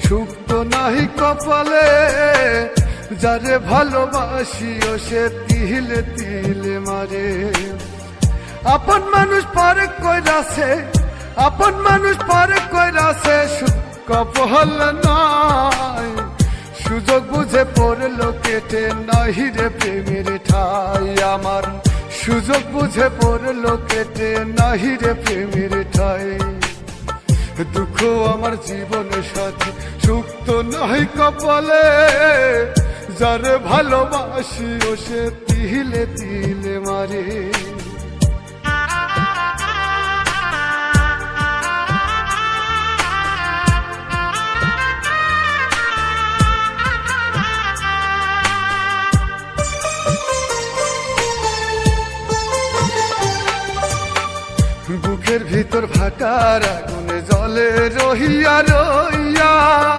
সুখ তো নাহি কপালে, যারে ভালোবাসি ও সে তিলে তিলে মারে। আপন মানুষ পারে কইরাছে, আপন মানুষ পারে কইরাছে, সুখ কপাল নাই। সুযোগ বুঝে পড়লো কেটে, নাহি রে প্রেমের ঠাই আমার। সুযোগ বুঝে পড়লো কেটে, নাহি রে প্রেমের ঠাই। দুঃখ আমার জীবনের সাথে, সুখ তো নাই কপালে, যারে ভালোবাসি ও সে তিলে তিলে মারে। বুকের ভিতর ভাটার আগুনে জ্বলে রহিয়া রহিয়া।